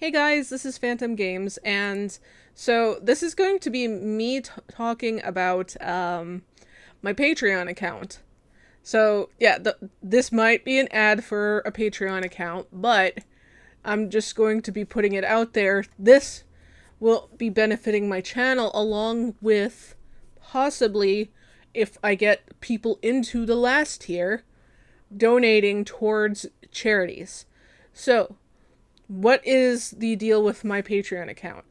Hey guys, this is Phantom Games, and so this is going to be me talking about my Patreon account. So yeah, this might be an ad for a Patreon account, but I'm just going to be putting it out there. This will be benefiting my channel along with possibly, if I get people into the last tier, donating towards charities. So what is the deal with my Patreon account?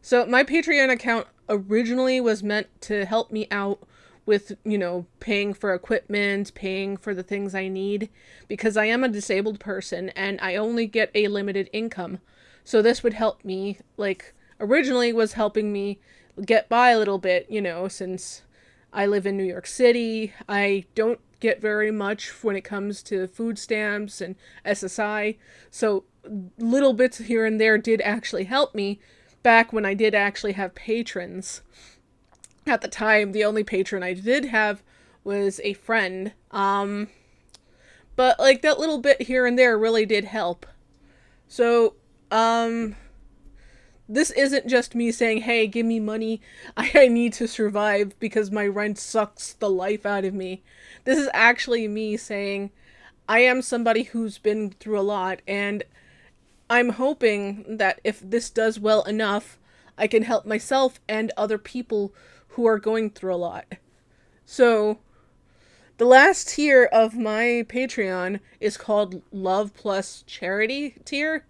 So, my Patreon account originally was meant to help me out with, paying for equipment, paying for the things I need, because I am a disabled person and I only get a limited income. So, this would help me, originally was helping me get by a little bit, since I live in New York City. I don't get very much when it comes to food stamps and SSI. So little bits here and there did actually help me back when I did actually have patrons. At the time, the only patron I did have was a friend. But like that little bit here and there really did help. So, this isn't just me saying, hey, give me money. I need to survive because my rent sucks the life out of me. This is actually me saying, I am somebody who's been through a lot, and I'm hoping that if this does well enough, I can help myself and other people who are going through a lot. So, the last tier of my Patreon is called Love Plus Charity tier.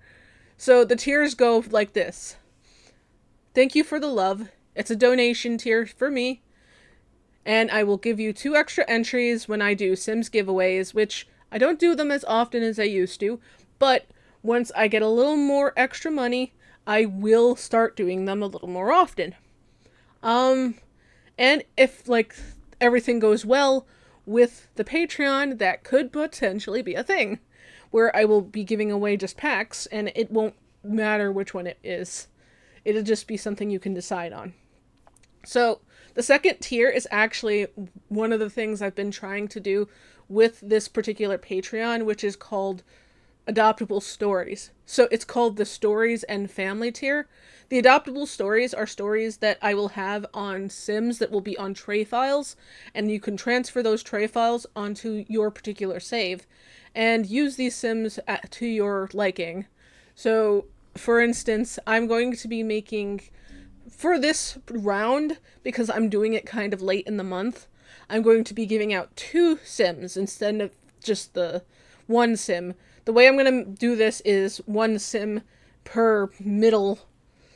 So, the tiers go like this. Thank you for the love. It's a donation tier for me. And I will give you 2 extra entries when I do Sims giveaways, which I don't do them as often as I used to, but once I get a little more extra money, I will start doing them a little more often. And if everything goes well with the Patreon, that could potentially be a thing where I will be giving away just packs and it won't matter which one it is. It'll just be something you can decide on. So, the second tier is actually one of the things I've been trying to do with this particular Patreon, which is called Adoptable Stories. So it's called the Stories and Family tier. The adoptable stories are stories that I will have on Sims that will be on tray files, and you can transfer those tray files onto your particular save and use these Sims to your liking. So, for instance, I'm going to be making, for this round, because I'm doing it kind of late in the month, I'm going to be giving out 2 Sims instead of just the 1 Sim. The way I'm going to do this is 1 Sim per middle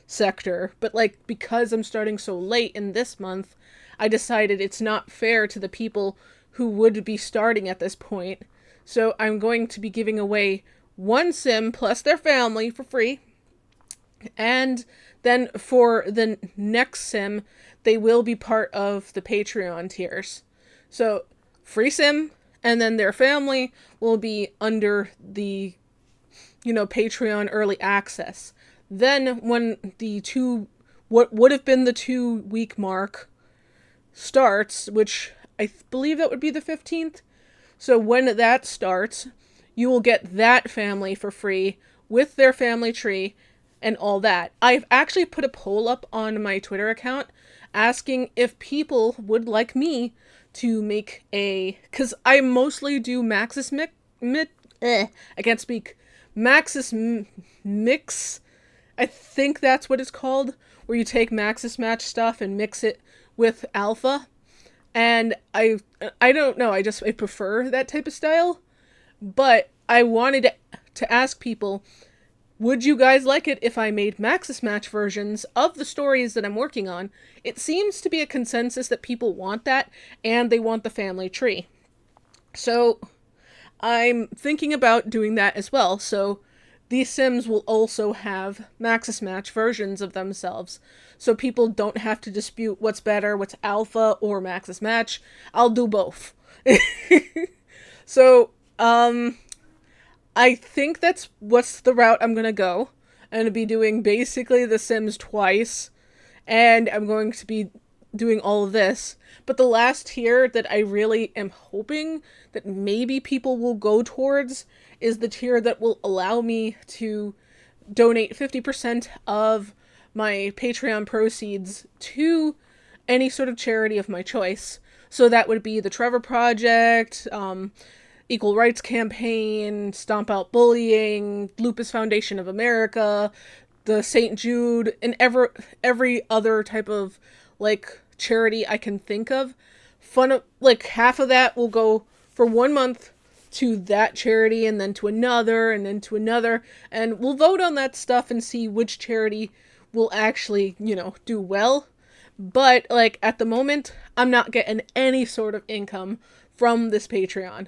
sector, but because I'm starting so late in this month, I decided it's not fair to the people who would be starting at this point. So I'm going to be giving away 1 Sim plus their family for free. And then for the next Sim, they will be part of the Patreon tiers. So, free Sim, and then their family will be under the, Patreon early access. Then, when what would have been the 2-week mark starts, which I believe that would be the 15th. So, when that starts, you will get that family for free with their family tree and all that. I've actually put a poll up on my Twitter account asking if people would like me to make because I mostly do Maxis I can't speak. Maxis Mix. I think that's what it's called, where you take Maxis Match stuff and mix it with Alpha. And I don't know, I prefer that type of style. But I wanted to ask people, would you guys like it if I made Maxis Match versions of the stories that I'm working on? It seems to be a consensus that people want that, and they want the family tree. So, I'm thinking about doing that as well. So, these Sims will also have Maxis Match versions of themselves. So people don't have to dispute what's better, what's Alpha or Maxis Match. I'll do both. So, I think what's the route I'm gonna go. I'm gonna be doing basically The Sims twice, and I'm going to be doing all of this. But the last tier that I really am hoping that maybe people will go towards is the tier that will allow me to donate 50% of my Patreon proceeds to any sort of charity of my choice. So that would be the Trevor Project, Equal Rights Campaign, Stomp Out Bullying, Lupus Foundation of America, the St. Jude, and every other type of like charity I can think of. Like half of that will go for 1 month to that charity, and then to another, and then to another, and we'll vote on that stuff and see which charity will actually, do well. But like at the moment, I'm not getting any sort of income from this Patreon.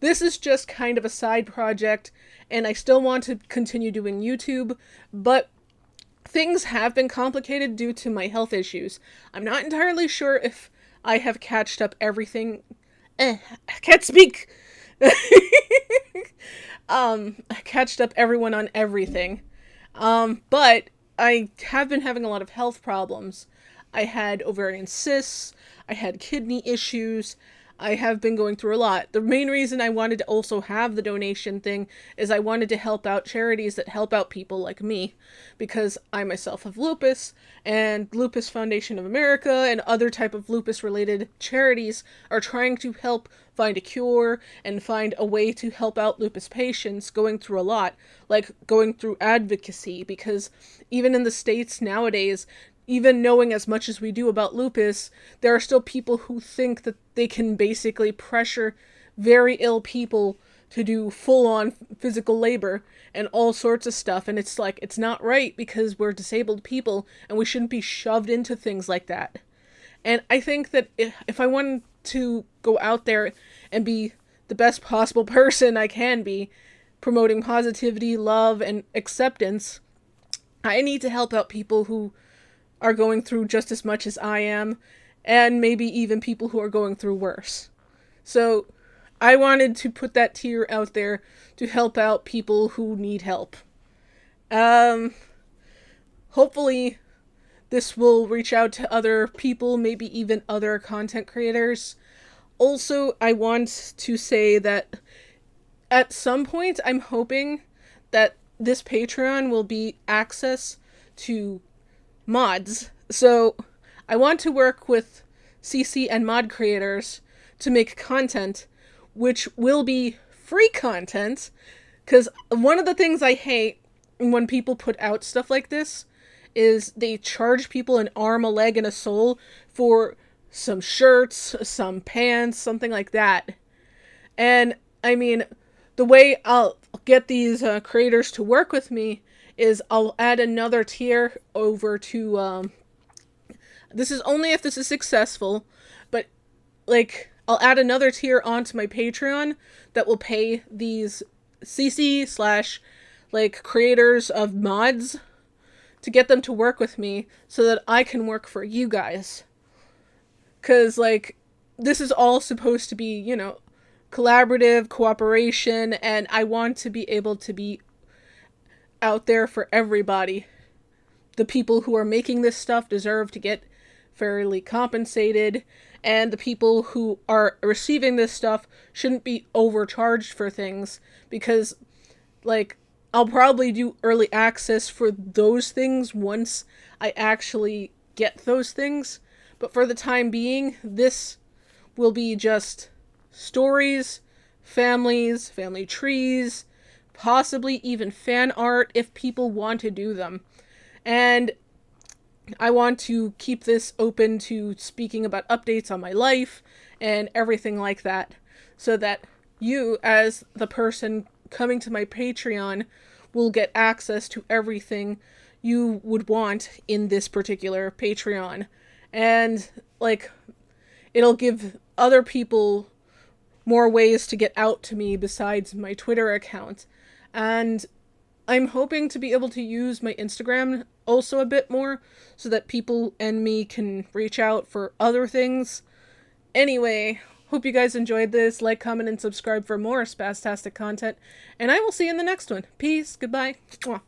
This is just kind of a side project, and I still want to continue doing YouTube, but things have been complicated due to my health issues. I'm not entirely sure if I have catched up everything. I can't speak. I catched up everyone on everything. But I have been having a lot of health problems. I had ovarian cysts, I had kidney issues, I have been going through a lot. The main reason I wanted to also have the donation thing is I wanted to help out charities that help out people like me, because I myself have lupus, and Lupus Foundation of America and other type of lupus related charities are trying to help find a cure and find a way to help out lupus patients going through a lot, like going through advocacy, because even in the States nowadays, even knowing as much as we do about lupus, there are still people who think that they can basically pressure very ill people to do full-on physical labor and all sorts of stuff. And it's like, it's not right, because we're disabled people and we shouldn't be shoved into things like that. And I think that if I wanted to go out there and be the best possible person I can be, promoting positivity, love, and acceptance, I need to help out people who are going through just as much as I am, and maybe even people who are going through worse. So I wanted to put that tier out there to help out people who need help. Hopefully this will reach out to other people, maybe even other content creators. Also, I want to say that at some point I'm hoping that this Patreon will be access to mods. So I want to work with CC and mod creators to make content which will be free content, because one of the things I hate when people put out stuff like this is they charge people an arm, a leg, and a soul for some shirts, some pants, something like that. And I mean, the way I'll get these creators to work with me is I'll add another tier over to, this is only if this is successful, but like, I'll add another tier onto my Patreon that will pay these CC / like creators of mods to get them to work with me so that I can work for you guys. 'Cause like, this is all supposed to be, collaborative, cooperation, and I want to be able to be out there for everybody. The people who are making this stuff deserve to get fairly compensated, and the people who are receiving this stuff shouldn't be overcharged for things, because, like, I'll probably do early access for those things once I actually get those things, but for the time being, this will be just stories, families, family trees, possibly even fan art if people want to do them. And I want to keep this open to speaking about updates on my life and everything like that, so that you, as the person coming to my Patreon, will get access to everything you would want in this particular Patreon. And, like, it'll give other people more ways to get out to me besides my Twitter account. And I'm hoping to be able to use my Instagram also a bit more, so that people and me can reach out for other things. Anyway, hope you guys enjoyed this. Like, comment, and subscribe for more spastastic content. And I will see you in the next one. Peace. Goodbye. Mwah.